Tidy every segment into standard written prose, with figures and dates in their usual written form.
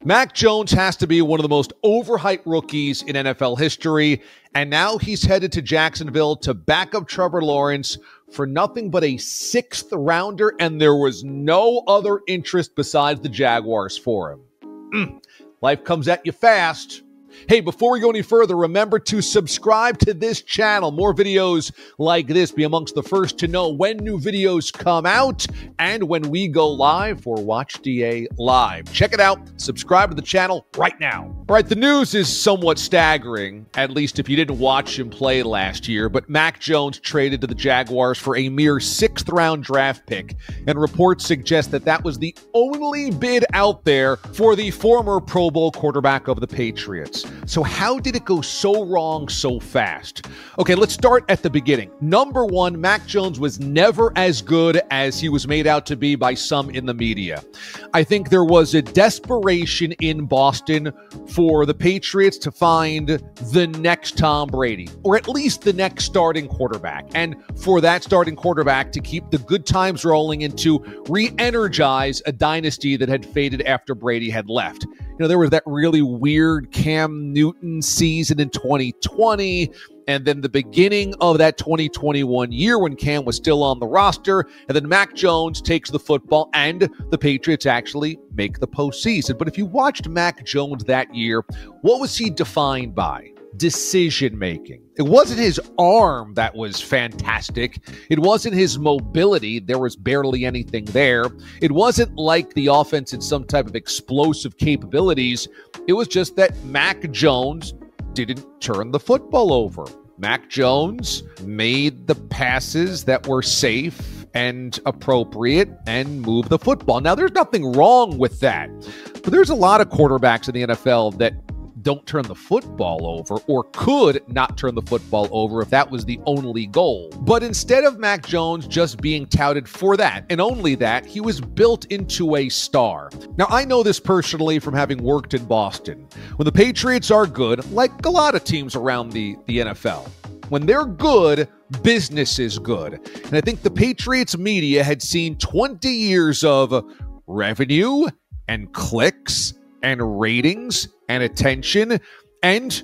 Mac Jones has to be one of the most overhyped rookies in NFL history, and now he's headed to Jacksonville to back up Trevor Lawrence for nothing but a sixth rounder, and there was no other interest besides the Jaguars for him. Life comes at you fast. Hey, before we go any further, remember to subscribe to this channel. More videos like this. Be amongst the first to know when new videos come out and when we go live for Watch DA Live. Check it out. Subscribe to the channel right now. All right, the news is somewhat staggering, at least if you didn't watch him play last year, but Mac Jones traded to the Jaguars for a mere sixth-round draft pick, and reports suggest that that was the only bid out there for the former Pro Bowl quarterback of the Patriots. So how did it go so wrong so fast? Okay, let's start at the beginning. Number one, Mac Jones was never as good as he was made out to be by some in the media. I think there was a desperation in Boston for the Patriots to find the next Tom Brady, or at least the next starting quarterback, and for that starting quarterback to keep the good times rolling and to re-energize a dynasty that had faded after Brady had left. You know, there was that really weird Cam Newton season in 2020, and then the beginning of that 2021 year when Cam was still on the roster, and then Mac Jones takes the football, and the Patriots actually make the postseason. But if you watched Mac Jones that year, what was he defined by? Decision-making. It wasn't his arm that was fantastic. It wasn't his mobility. There was barely anything there. It wasn't like the offense had some type of explosive capabilities. It was just that Mac Jones didn't turn the football over. Mac Jones made the passes that were safe and appropriate and moved the football. Now, there's nothing wrong with that, but there's a lot of quarterbacks in the NFL that don't turn the football over, or could not turn the football over if that was the only goal. But instead of Mac Jones just being touted for that, and only that, he was built into a star. Now, I know this personally from having worked in Boston. When the Patriots are good, like a lot of teams around the NFL, when they're good, business is good. And I think the Patriots media had seen 20 years of revenue and clicks and ratings and attention, and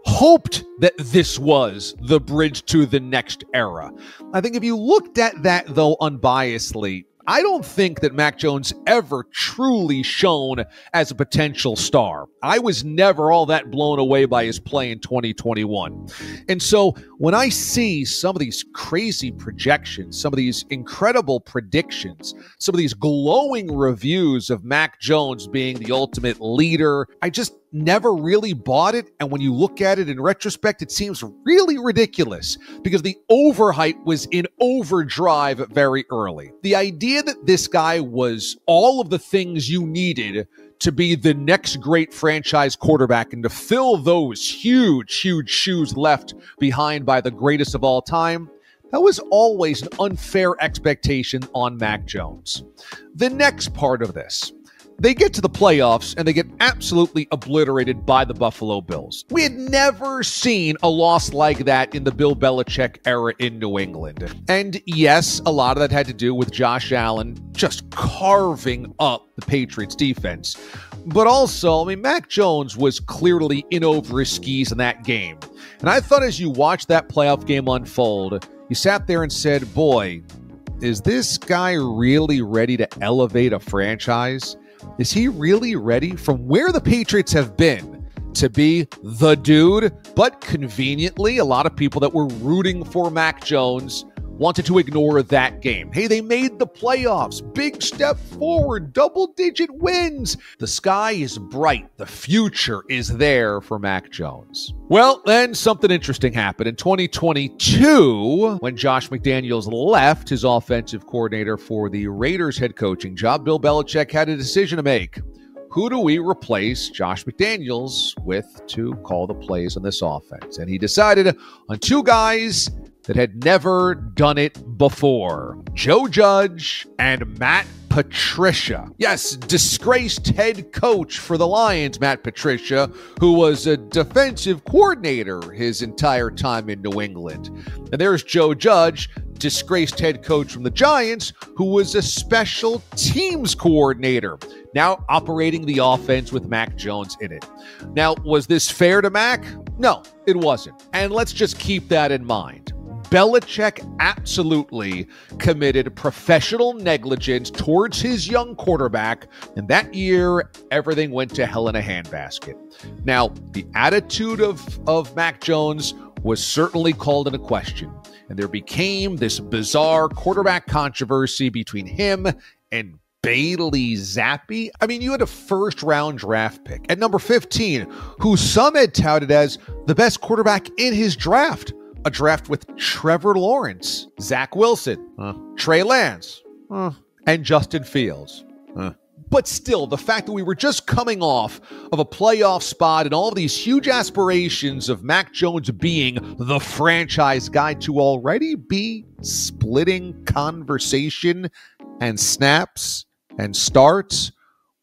hoped that this was the bridge to the next era. I think if you looked at that, though, unbiasedly, I don't think that Mac Jones ever truly shone as a potential star. I was never all that blown away by his play in 2021. And so when I see some of these crazy projections, some of these incredible predictions, some of these glowing reviews of Mac Jones being the ultimate leader, I just never really bought it. And when you look at it in retrospect, it seems really ridiculous because the overhype was in overdrive very early. The idea that this guy was all of the things you needed to be the next great franchise quarterback and to fill those huge, huge shoes left behind by the greatest of all time, that was always an unfair expectation on Mac Jones. The next part of this, they get to the playoffs and they get absolutely obliterated by the Buffalo Bills. We had never seen a loss like that in the Bill Belichick era in New England. And yes, a lot of that had to do with Josh Allen just carving up the Patriots defense. But also, I mean, Mac Jones was clearly in over his skis in that game. And I thought as you watched that playoff game unfold, you sat there and said, boy, is this guy really ready to elevate a franchise? Is he really ready from where the Patriots have been to be the dude? But conveniently, a lot of people that were rooting for Mac Jones wanted to ignore that game. Hey, they made the playoffs. Big step forward. Double-digit wins. The sky is bright. The future is there for Mac Jones. Well, then something interesting happened. In 2022, when Josh McDaniels left, his offensive coordinator for the Raiders head coaching job, Bill Belichick had a decision to make. Who do we replace Josh McDaniels with to call the plays on this offense? And he decided on two guys that had never done it before: Joe Judge and Matt Patricia. Yes, disgraced head coach for the Lions, Matt Patricia, who was a defensive coordinator his entire time in New England. And there's Joe Judge, disgraced head coach from the Giants, who was a special teams coordinator, now operating the offense with Mac Jones in it. Now, was this fair to Mac? No, it wasn't. And let's just keep that in mind. Belichick absolutely committed professional negligence towards his young quarterback, and that year, everything went to hell in a handbasket. Now, the attitude of Mac Jones was certainly called into question, and there became this bizarre quarterback controversy between him and Bailey Zappi. I mean, you had a first-round draft pick at number 15, who some had touted as the best quarterback in his draft. A draft with Trevor Lawrence, Zach Wilson, Trey Lance, and Justin Fields. But still, the fact that we were just coming off of a playoff spot and all of these huge aspirations of Mac Jones being the franchise guy to already be splitting conversation and snaps and starts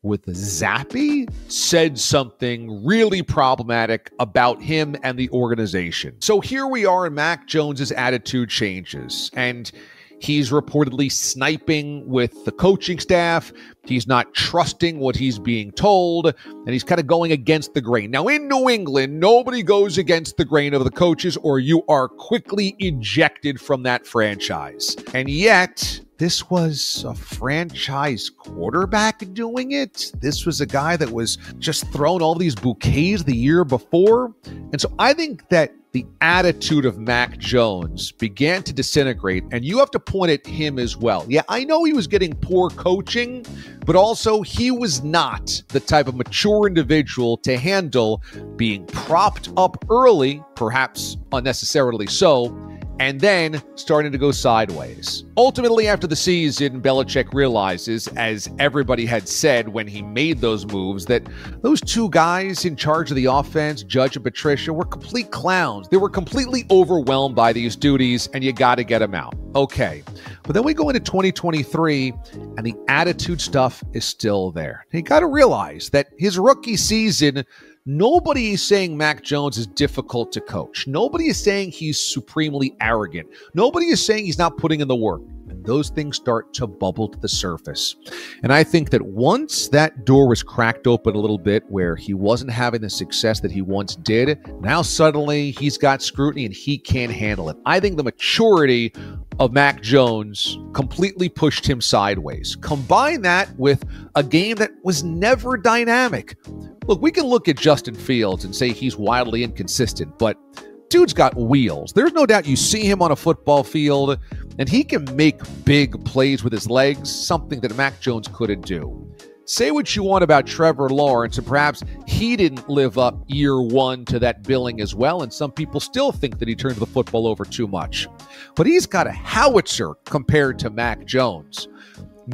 with Zappi said something really problematic about him and the organization. So here we are, and Mac Jones's attitude changes, and he's reportedly sniping with the coaching staff. He's not trusting what he's being told, and he's kind of going against the grain. Now, in New England, nobody goes against the grain of the coaches, or you are quickly ejected from that franchise. And yet, this was a franchise quarterback doing it. This was a guy that was just throwing all these bouquets the year before. And so I think that the attitude of Mac Jones began to disintegrate, and you have to point at him as well. Yeah, I know he was getting poor coaching, but also he was not the type of mature individual to handle being propped up early, perhaps unnecessarily so, and then starting to go sideways. Ultimately, after the season, Belichick realizes, as everybody had said when he made those moves, that those two guys in charge of the offense, Judge and Patricia, were complete clowns. They were completely overwhelmed by these duties, and you got to get them out. Okay. But then we go into 2023, and the attitude stuff is still there. You got to realize that his rookie season, nobody is saying Mac Jones is difficult to coach. Nobody is saying he's supremely arrogant. Nobody is saying he's not putting in the work. And those things start to bubble to the surface. And I think that once that door was cracked open a little bit, where he wasn't having the success that he once did, now suddenly he's got scrutiny and he can't handle it. I think the maturity of Mac Jones completely pushed him sideways. Combine that with a game that was never dynamic. Look, we can look at Justin Fields and say he's wildly inconsistent, but dude's got wheels. There's no doubt you see him on a football field, and he can make big plays with his legs, something that Mac Jones couldn't do. Say what you want about Trevor Lawrence, and perhaps he didn't live up year one to that billing as well, and some people still think that he turned the football over too much. But he's got a howitzer compared to Mac Jones.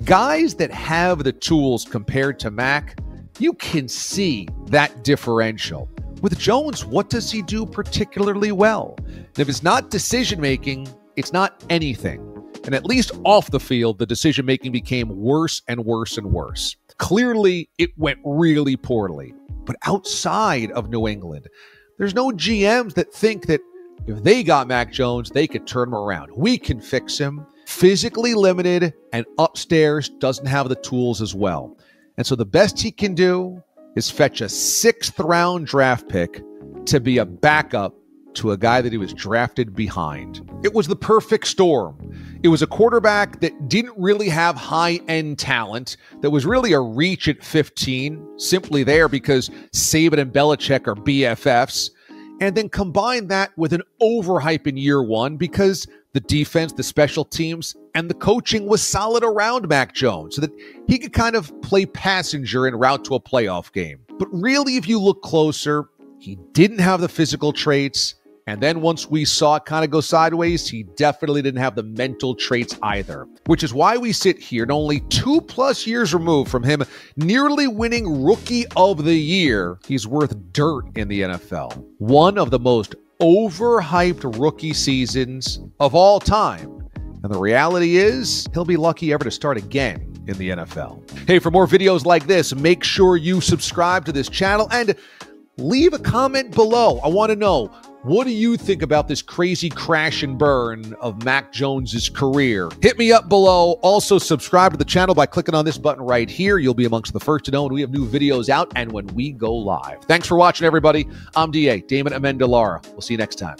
Guys that have the tools compared to Mac, you can see that differential. With Jones, what does he do particularly well? And if it's not decision-making, it's not anything. And at least off the field, the decision-making became worse and worse and worse. Clearly, it went really poorly. But outside of New England, there's no GMs that think that if they got Mac Jones, they could turn him around. We can fix him. Physically limited and upstairs doesn't have the tools as well. And so the best he can do is fetch a 6th-round draft pick to be a backup to a guy that he was drafted behind. It was the perfect storm. It was a quarterback that didn't really have high-end talent, that was really a reach at 15, simply there because Saban and Belichick are BFFs, and then combine that with an overhype in year one because the defense, the special teams, and the coaching was solid around Mac Jones so that he could kind of play passenger en route to a playoff game. But really, if you look closer, he didn't have the physical traits. And then once we saw it kind of go sideways, he definitely didn't have the mental traits either, which is why we sit here and only 2+ years removed from him nearly winning Rookie of the Year. He's worth dirt in the NFL. One of the most overhyped rookie seasons of all time. And the reality is, he'll be lucky ever to start again in the NFL. Hey, for more videos like this, make sure you subscribe to this channel and leave a comment below. I want to know, what do you think about this crazy crash and burn of Mac Jones's career? Hit me up below. Also, subscribe to the channel by clicking on this button right here. You'll be amongst the first to know when we have new videos out and when we go live. Thanks for watching, everybody. I'm DA, Damon Amendolara. We'll see you next time.